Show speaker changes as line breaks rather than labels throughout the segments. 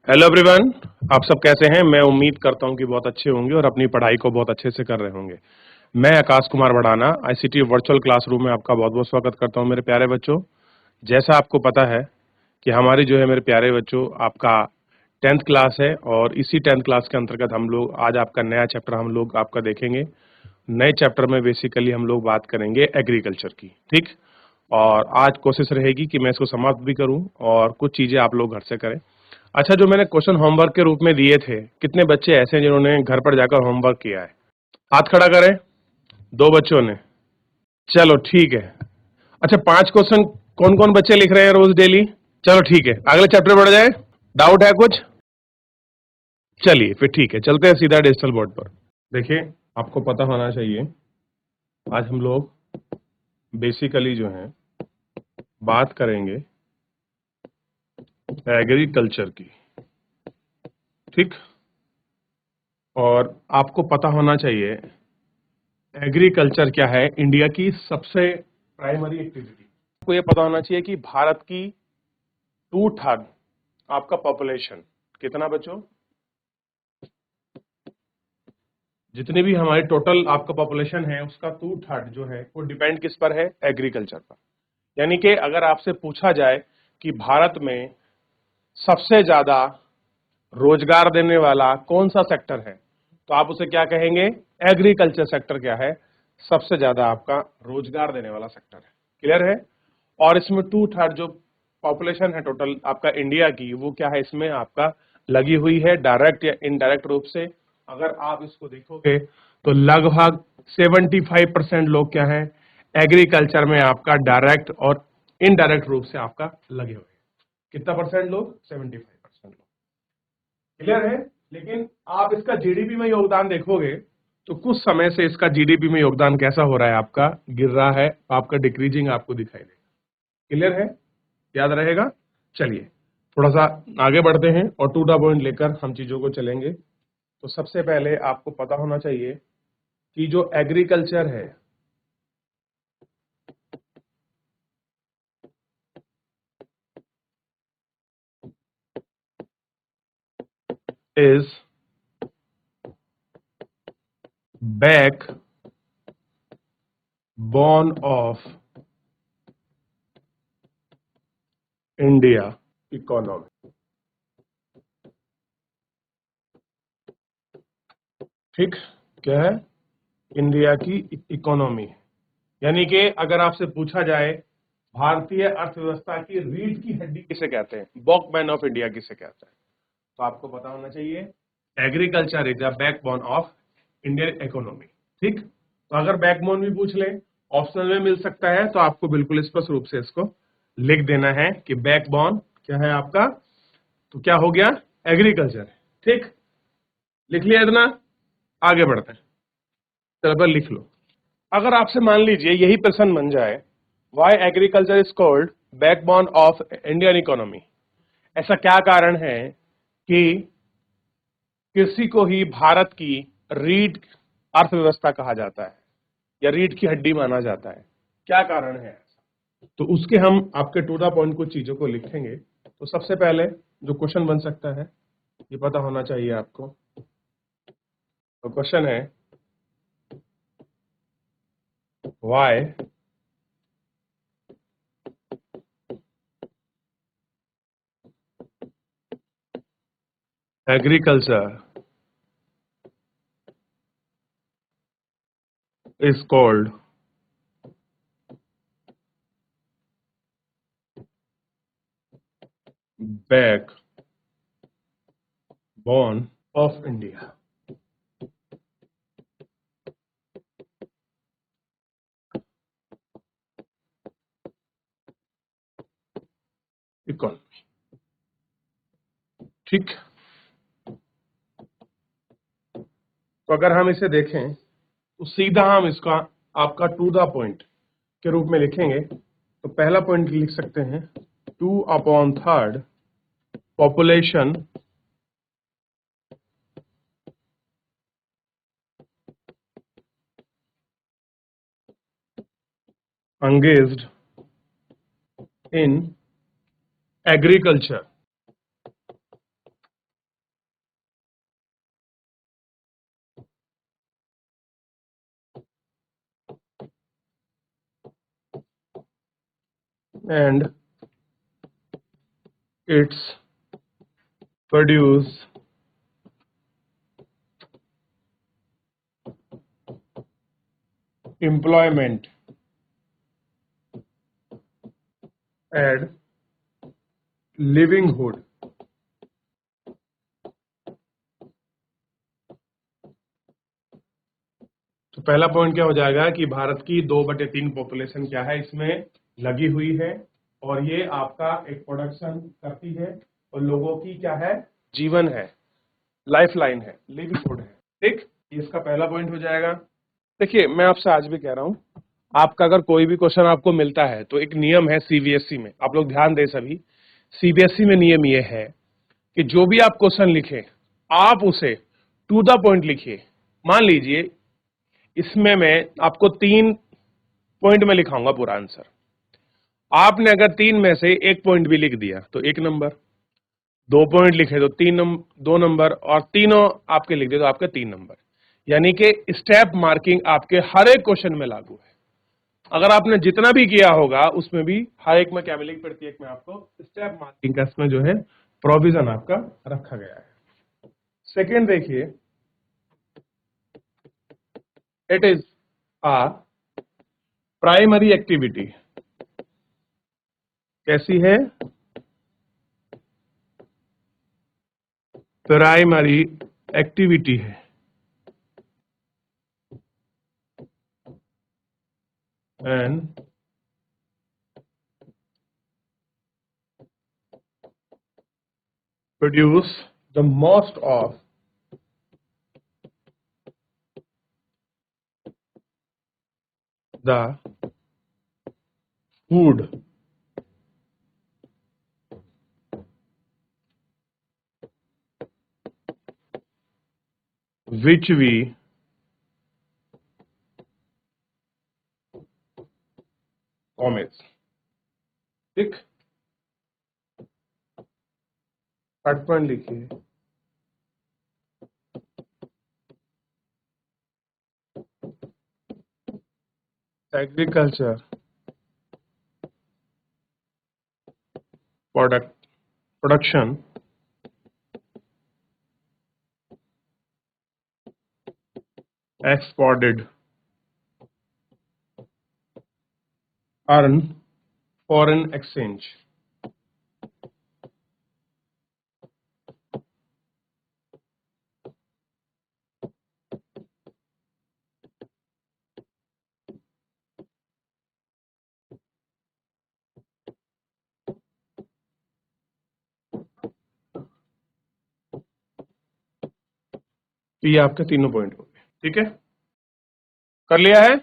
Hello everyone. आप सब कैसे हैं? मैं उम्मीद करता हूं कि बहुत अच्छे होंगे और अपनी पढ़ाई को बहुत अच्छे से कर रहे होंगे। मैं आकाश कुमार बढ़ाना आईसीटी वर्चुअल क्लासरूम में आपका बहुत बहुत स्वागत करता हूं मेरे प्यारे बच्चों। जैसा आपको पता है कि हमारी जो है मेरे प्यारे बच्चों आपका 10th क्लास है और इसी 10th क्लास के अंतर्गत हम लोग आज आपका नया चैप्टर हम लोग आपका देखेंगे। नए चैप्टर में बेसिकली हम लोग बात करेंगे एग्रीकल्चर की, ठीक। और आज कोशिश रहेगी कि मैं इसको समाप्त भी करूं और कुछ चीजें आप लोग घर से करें। अच्छा, जो मैंने क्वेश्चन होमवर्क के रूप में दिए थे, कितने बच्चे ऐसे हैं जिन्होंने घर पर जाकर होमवर्क किया है? हाथ खड़ा करें। दो बच्चों ने। चलो ठीक है। अच्छा, 5 क्वेश्चन कौन कौन बच्चे लिख रहे हैं रोज डेली? चलो ठीक है, अगले चैप्टर बढ़ जाए। डाउट है कुछ? चलिए फिर ठीक है, चलते हैं सीधा डिजिटल बोर्ड पर। देखिए, आपको पता होना चाहिए आज हम लोग बेसिकली जो है बात करेंगे एग्रीकल्चर की, ठीक। और आपको पता होना चाहिए एग्रीकल्चर क्या है, इंडिया की सबसे प्राइमरी एक्टिविटी। आपको ये पता होना चाहिए कि भारत की 2/3 आपका पॉपुलेशन, कितना बच्चों? जितनी भी हमारी टोटल आपका पॉपुलेशन है उसका 2/3 जो है वो डिपेंड किस पर है? एग्रीकल्चर पर। यानी कि अगर आपसे पूछा जाए कि भारत में सबसे ज्यादा रोजगार देने वाला कौन सा सेक्टर है, तो आप उसे क्या कहेंगे? एग्रीकल्चर सेक्टर क्या है? सबसे ज्यादा आपका रोजगार देने वाला सेक्टर है। क्लियर है? और इसमें 2/3 जो पॉपुलेशन है टोटल आपका इंडिया की, वो क्या है? इसमें आपका लगी हुई है डायरेक्ट या इनडायरेक्ट रूप से। अगर आप इसको देखोगे तो लगभग 75% लोग क्या है? एग्रीकल्चर में आपका डायरेक्ट और इनडायरेक्ट रूप से आपका लगे हुए हैं। कितना परसेंट लोग? 75% लोग। क्लियर है? लेकिन आप इसका जीडीपी में योगदान देखोगे तो कुछ समय से इसका जीडीपी में योगदान कैसा हो रहा है? आपका गिर रहा है, आपका डिक्रीजिंग आपको दिखाई देगा। क्लियर है? याद रहेगा? चलिए थोड़ा सा आगे बढ़ते हैं और टू द पॉइंट लेकर हम चीजों को चलेंगे। तो सबसे पहले आपको पता होना चाहिए कि जो एग्रीकल्चर है is back bone of India economy, ठीक। क्या है? इंडिया की इकोनॉमी है। यानी कि अगर आपसे पूछा जाए भारतीय अर्थव्यवस्था की रीढ़ की हड्डी किसे कहते हैं, बैकबोन ऑफ इंडिया किसे कहते हैं, तो आपको पता होना चाहिए agriculture is the backbone of Indian economy, ठीक। तो अगर बैकबोन भी पूछ ले, ऑप्शनल में मिल सकता है, तो आपको बिल्कुल स्पष्ट रूप से इसको लिख देना है कि बैकबोन क्या है आपका, तो क्या हो गया? एग्रीकल्चर, ठीक। लिख लिया इतना? आगे बढ़ते हैं। चलो पर लिख लो। अगर आपसे मान लीजिए यही प्रश्न बन जाए, why agriculture is called backbone of Indian economy, ऐसा क्या कारण है कि कृषि को ही भारत की रीढ़ अर्थव्यवस्था कहा जाता है या रीढ़ की हड्डी माना जाता है? क्या कारण है ऐसा? तो उसके हम आपके टू द पॉइंट कुछ चीजों को लिखेंगे। तो सबसे पहले जो क्वेश्चन बन सकता है ये पता होना चाहिए आपको। तो क्वेश्चन है why agriculture is called backbone of India. Economy, ठीक। तो अगर हम इसे देखें तो सीधा हम इसका आपका टू द पॉइंट के रूप में लिखेंगे। तो पहला पॉइंट लिख सकते हैं 2/3 population engaged in agriculture and its produce employment and livelihood. तो पहला पॉइंट क्या हो जाएगा कि भारत की 2/3 पॉपुलेशन क्या है, इसमें लगी हुई है और ये आपका एक प्रोडक्शन करती है और लोगों की क्या है, जीवन है, लाइफ लाइन है, लिवलीहुड है। ठीक, ये इसका पहला पॉइंट हो जाएगा। देखिए, मैं आपसे आज भी कह रहा हूं, आपका अगर कोई भी क्वेश्चन आपको मिलता है तो एक नियम है सीबीएसई में, आप लोग ध्यान दें सभी। सीबीएसई में नियम ये है कि जो भी आप क्वेश्चन लिखें आप उसे टू द पॉइंट लिखिए। मान लीजिए इसमें मैं आपको 3 पॉइंट में लिखाऊंगा पूरा आंसर, आपने अगर 3 में से 1 पॉइंट भी लिख दिया तो 1 नंबर, 2 पॉइंट लिखे तो 2 नंबर और तीनों आपके लिख दिए तो आपके 3 नंबर। यानी कि स्टेप मार्किंग आपके हर एक क्वेश्चन में लागू है। अगर आपने जितना भी किया होगा उसमें भी हर एक में क्या मिलेगी, प्रत्येक में आपको स्टेप मार्किंग का इसमें जो है प्रोविजन आपका रखा गया है। सेकेंड देखिए, it is a primary activity. कैसी है, प्राइमरी एक्टिविटी है and produce the most of the food which we commit। ठीक, थर्ड पॉइंट लिखिए, agriculture production exported earn foreign exchange। तो ये आपके तीनों पॉइंट हो गए। ठीक है, कर लिया है,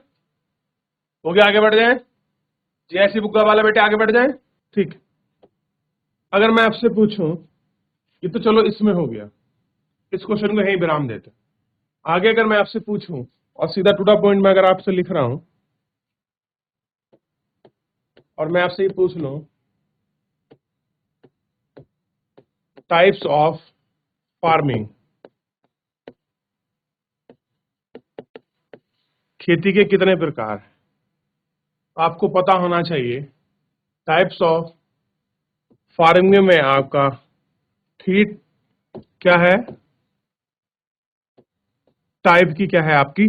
हो गया, आगे बढ़ जाए। जैसी बुक्का वाला बेटे आगे बढ़ जाए। ठीक, अगर मैं आपसे पूछूं, ये तो चलो इसमें हो गया, इस क्वेश्चन को यहीं विराम देते। आगे अगर मैं आपसे पूछूं और सीधा टू द पॉइंट में अगर आपसे लिख रहा हूं और मैं आपसे ये पूछ लूं, टाइप्स ऑफ फार्मिंग, खेती के कितने प्रकार, आपको पता होना चाहिए। टाइप्स ऑफ फार्मिंग में आपका थ्री क्या है, टाइप की क्या है आपकी,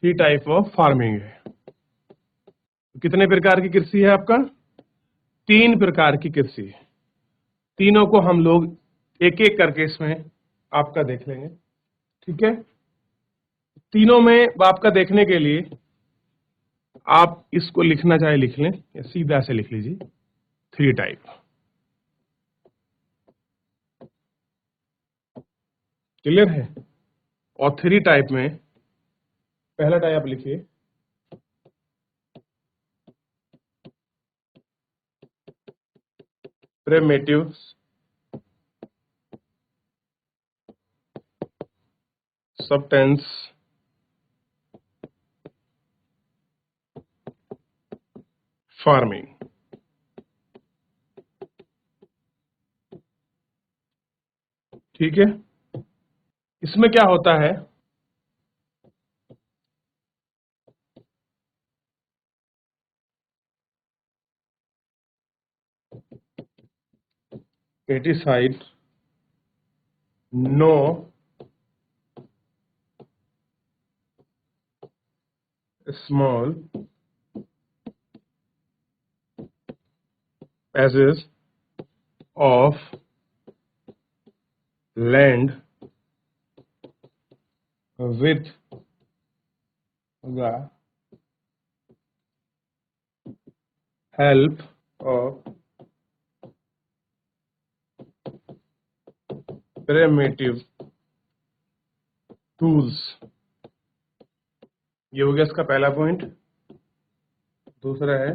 3 टाइप ऑफ फार्मिंग है। कितने प्रकार की कृषि है आपका, 3 प्रकार की कृषि है। तीनों को हम लोग एक एक करके इसमें आपका देख लेंगे। ठीक है, तीनों में आपका देखने के लिए आप इसको लिखना चाहे लिख लें या सीधा से लिख लीजिए, 3 टाइप। क्लियर है, और 3 टाइप में पहला टाइप आप लिखिए, प्रिमिटिव सबस्टेंस फार्मिंग। ठीक है, इसमें क्या होता है, pesticide, no small patches of land with the help of primitive tools। ये हो गया इसका पहला पॉइंट। दूसरा है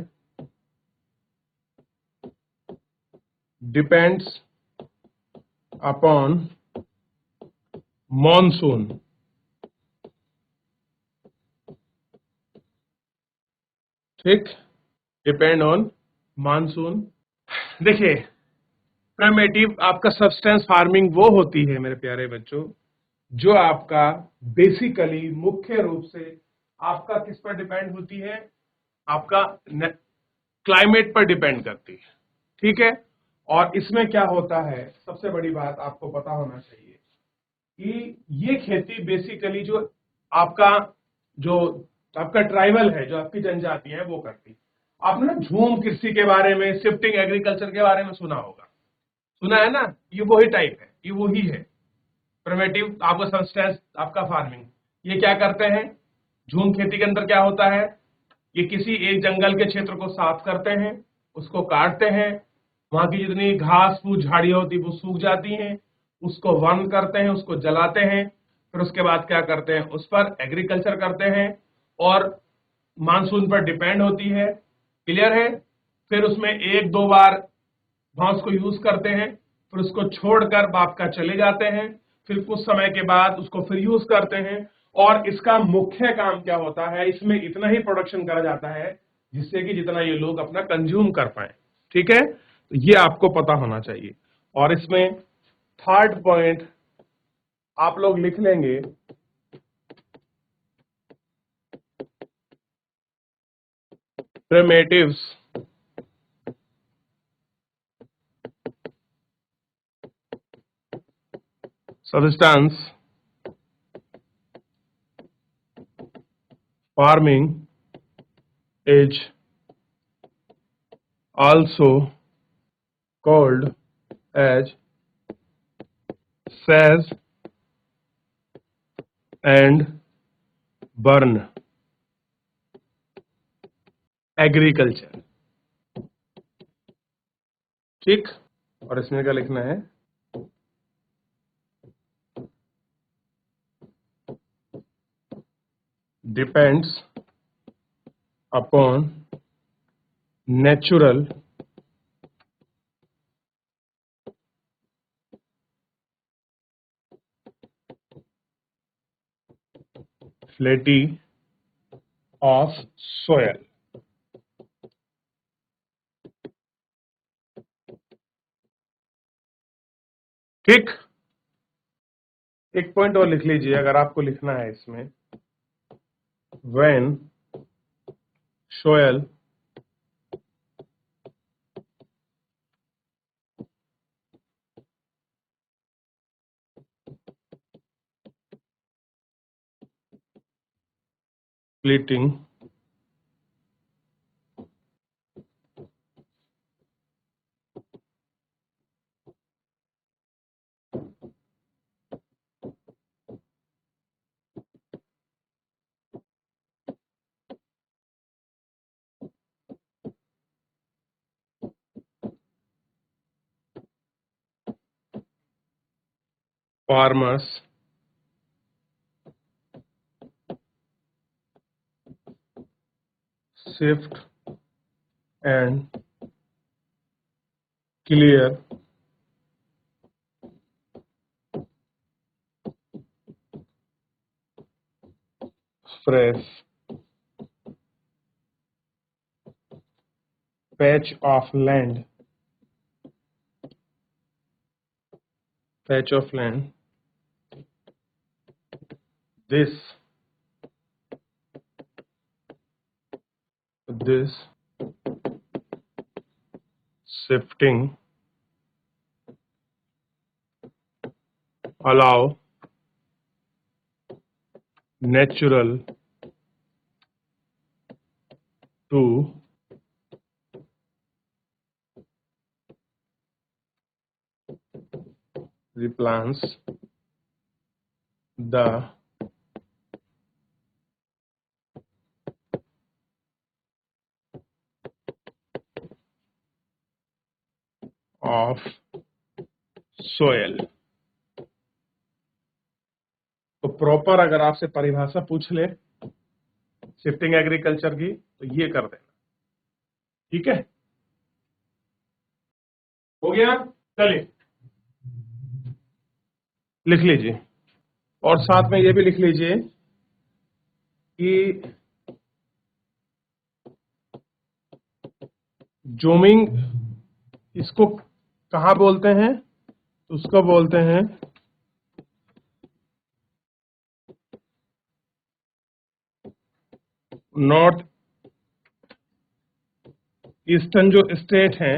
डिपेंड्स अपॉन मॉनसून। ठीक, डिपेंड ऑन मानसून। देखिए, प्रिमिटिव आपका सब्सटेंस फार्मिंग वो होती है मेरे प्यारे बच्चों, जो आपका बेसिकली मुख्य रूप से आपका किस पर डिपेंड होती है, आपका क्लाइमेट पर डिपेंड करती है। ठीक है, और इसमें क्या होता है, सबसे बड़ी बात आपको पता होना चाहिए कि ये खेती बेसिकली आपका जो आपका ट्राइबल है, जो आपकी जनजाति है, वो करती है। आपने ना झूम कृषि के बारे में, शिफ्टिंग एग्रीकल्चर के बारे में सुना होगा, सुना है ना? ये वही टाइप है, ये वही है प्रिमिटिव आपका सब्सटेंस, आपका फार्मिंग। ये क्या करते हैं, झूम खेती के अंदर क्या होता है, ये किसी एक जंगल के क्षेत्र को साफ करते हैं, उसको काटते हैं, वहां की जितनी घास फूस झाड़ियां होती वो सूख जाती हैं, उसको वन करते हैं, उसको जलाते हैं, फिर उसके बाद क्या करते हैं, उस पर एग्रीकल्चर करते हैं और मानसून पर डिपेंड होती है। क्लियर है? फिर उसमें एक दो बार वहां उसको यूज करते हैं, फिर उसको छोड़कर बाप का चले जाते हैं, फिर कुछ समय के बाद उसको फिर यूज करते हैं। और इसका मुख्य काम क्या होता है, इसमें इतना ही प्रोडक्शन करा जाता है जिससे कि जितना ये लोग अपना कंज्यूम कर पाए। ठीक है, तो ये आपको पता होना चाहिए। और इसमें थर्ड पॉइंट आप लोग लिख लेंगे, primitives substance farming is also called as sage and burn agriculture. ठीक, और इसमें क्या लिखना है, depends upon natural fertility of soil. ठीक, एक पॉइंट और लिख लीजिए अगर आपको लिखना है इसमें, when soil splitting farmers shift and clear fresh patch of land, patch of land, this shifting allow natural to replenish the of soil। तो प्रॉपर अगर आपसे परिभाषा पूछ ले शिफ्टिंग एग्रीकल्चर की तो ये कर देना, ठीक है। हो गया, चलिए लिख लीजिए और साथ में ये भी लिख लीजिए कि जूमिंग इसको कहाँ बोलते हैं, उसको बोलते हैं नॉर्थ ईस्टर्न जो स्टेट है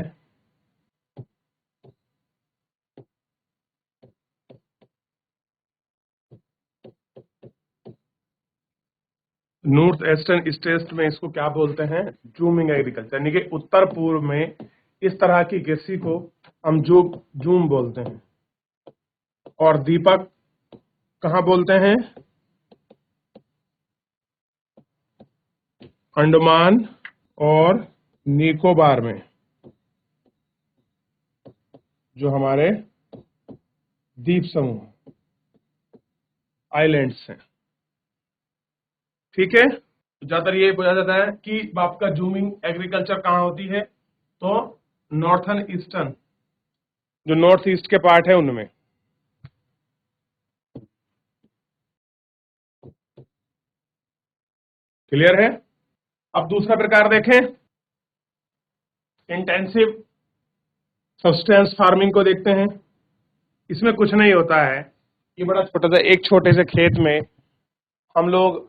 नॉर्थ ईस्टर्न स्टेट में इसको क्या बोलते हैं, जूमिंग एग्रीकल्चर, यानी कि उत्तर पूर्व में इस तरह की कृषि को हम जूम बोलते हैं। और दीपक कहाँ बोलते हैं, अंडमान और निकोबार में, जो हमारे द्वीप समूह आइलैंड्स हैं, ठीक है। ज्यादातर ये बोला जाता है कि आपका जूमिंग एग्रीकल्चर कहाँ होती है, तो नॉर्थन ईस्टर्न जो नॉर्थ ईस्ट के पार्ट है उनमें। क्लियर है। अब दूसरा प्रकार देखें, इंटेंसिव सब्सटेंस फार्मिंग को देखते हैं। इसमें कुछ नहीं होता है, ये बड़ा छोटा सा एक छोटे से खेत में हम लोग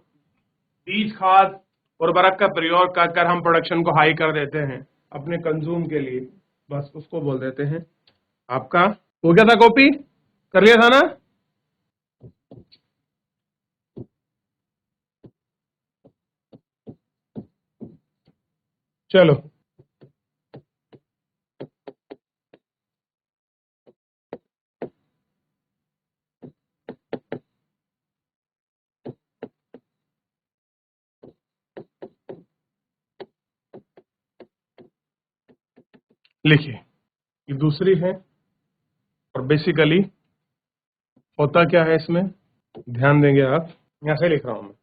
बीज खाद उर्वरक का प्रयोग कर हम प्रोडक्शन को हाई कर देते हैं अपने कंज्यूम के लिए, बस उसको बोल देते हैं आपका। हो गया था, कॉपी कर लिया था ना। चलो लिखिए, ये दूसरी है और बेसिकली होता क्या है इसमें, ध्यान देंगे आप, यहां से लिख रहा हूं मैं।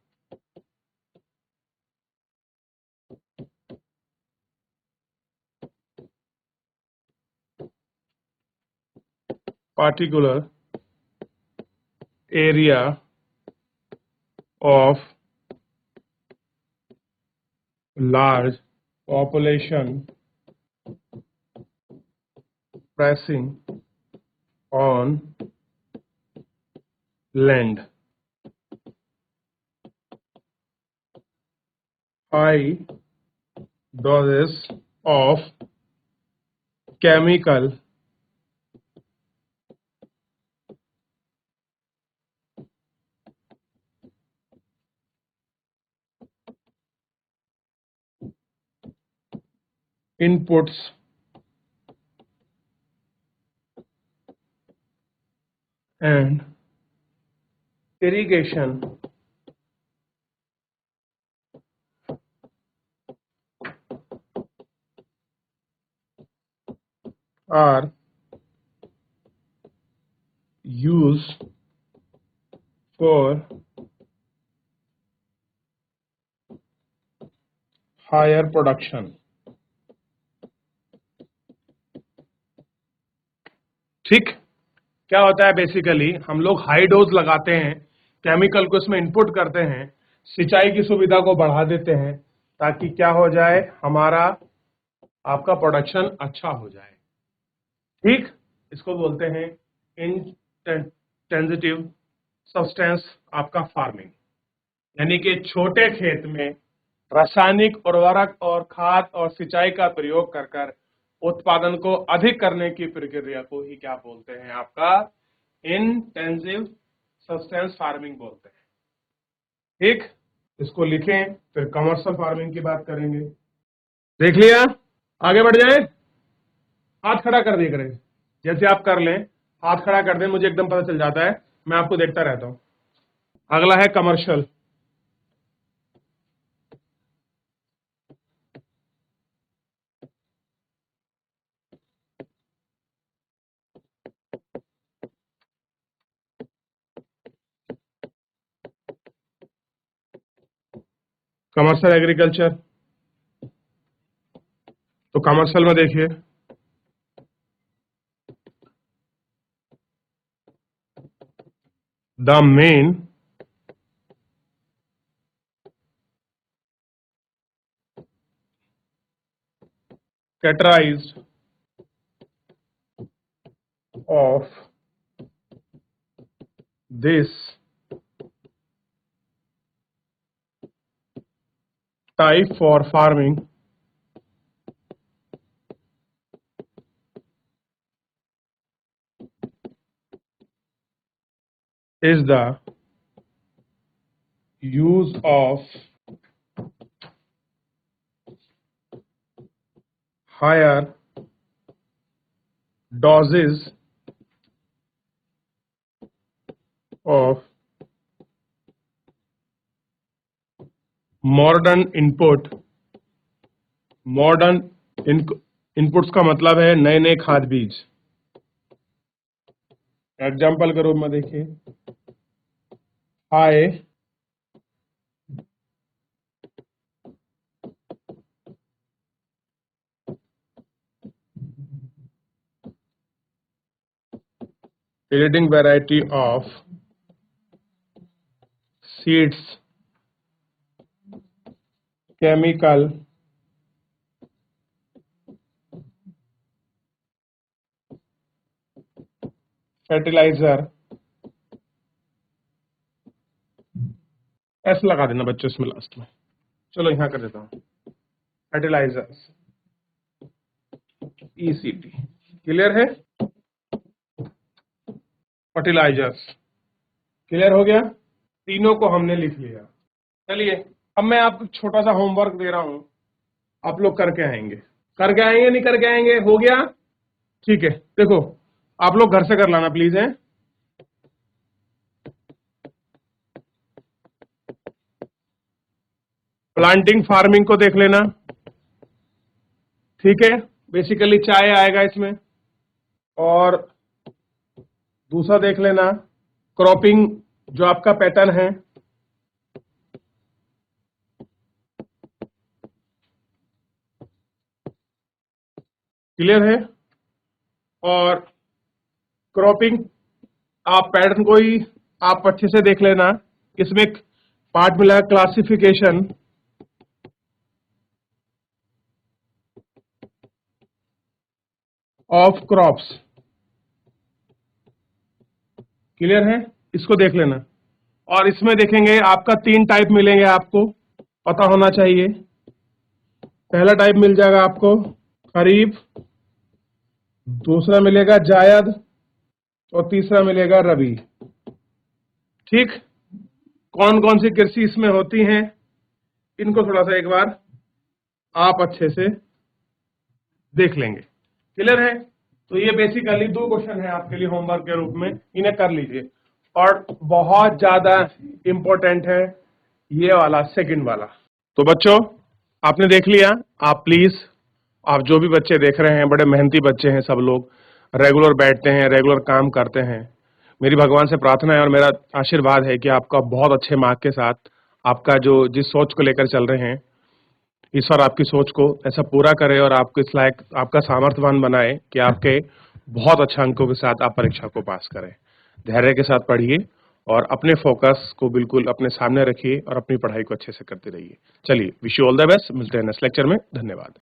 Particular area of large population pressing on land, high doses of chemical inputs and irrigation are used for higher production। ठीक, क्या होता है बेसिकली हम लोग हाई डोज लगाते हैं, केमिकल को इसमें इनपुट करते हैं, सिंचाई की सुविधा को बढ़ा देते हैं ताकि क्या हो जाए, हमारा आपका प्रोडक्शन अच्छा हो जाए। ठीक, इसको बोलते हैं इंटेंसिव सब्सटेंस आपका फार्मिंग, यानी कि छोटे खेत में रासायनिक उर्वरक और खाद और सिंचाई का प्रयोग कर उत्पादन को अधिक करने की प्रक्रिया को ही क्या बोलते हैं, आपका इंटेंसिव सब्सटेंस फार्मिंग बोलते हैं। ठीक, इसको लिखें, फिर कमर्शियल फार्मिंग की बात करेंगे। देख लिया, आगे बढ़ जाए। हाथ खड़ा कर दिया करें, जैसे आप कर लें, हाथ खड़ा कर दें, मुझे एकदम पता चल जाता है, मैं आपको देखता रहता हूं। अगला है कमर्शियल। कमर्शियल एग्रीकल्चर, तो कमर्शियल में देखिए, the main categorized of this type for farming is the use of higher doses of modern input. Modern inputs का मतलब है नए नए खाद बीज। एग्जाम्पल के रूप में देखिए, high yielding variety of seeds, chemical fertilizer, S लगा देना बच्चों इसमें लास्ट में, चलो यहां कर देता हूं, फर्टिलाइजर्स, ECT, क्लियर है? फर्टिलाइजर्स क्लियर हो गया, तीनों को हमने लिख लिया। चलिए अब मैं आपको छोटा सा होमवर्क दे रहा हूं, आप लोग करके आएंगे, करके आएंगे नहीं करके आएंगे, हो गया? ठीक है, देखो आप लोग घर से कर लाना प्लीज है। प्लांटिंग फार्मिंग को देख लेना, ठीक है, बेसिकली चाय आएगा इसमें, और दूसरा देख लेना क्रॉपिंग, जो आपका पैटर्न है, क्लियर है? और क्रॉपिंग आप पैटर्न को ही आप अच्छे से देख लेना, इसमें एक पार्ट मिला है क्लासिफिकेशन ऑफ क्रॉप्स, क्लियर है? इसको देख लेना। और इसमें देखेंगे आपका 3 टाइप मिलेंगे, आपको पता होना चाहिए। पहला टाइप मिल जाएगा आपको खरीफ, दूसरा मिलेगा जायद, और तीसरा मिलेगा रबी। ठीक, कौन कौन सी कृषि इसमें होती हैं, इनको थोड़ा सा एक बार आप अच्छे से देख लेंगे, क्लियर है? तो ये बेसिकली 2 क्वेश्चन है आपके लिए होमवर्क के रूप में, इन्हें कर लीजिए। और बहुत ज्यादा इंपॉर्टेंट है ये वाला, सेकंड वाला। तो बच्चों आपने देख लिया, आप प्लीज, आप जो भी बच्चे देख रहे हैं, बड़े मेहनती बच्चे हैं सब लोग, रेगुलर बैठते हैं, रेगुलर काम करते हैं। मेरी भगवान से प्रार्थना है और मेरा आशीर्वाद है कि आपका बहुत अच्छे मार्क के साथ, आपका जो जिस सोच को लेकर चल रहे हैं, ईश्वर आपकी सोच को ऐसा पूरा करे और आपको इस लायक, आपका सामर्थ्यवान बनाए कि आपके बहुत अच्छे अंकों के साथ आप परीक्षा को पास करें। धैर्य के साथ पढ़िए और अपने फोकस को बिल्कुल अपने सामने रखिए और अपनी पढ़ाई को अच्छे से करते रहिए। चलिए, wish you all the best, मिलते हैं नेक्स्ट लेक्चर में, धन्यवाद।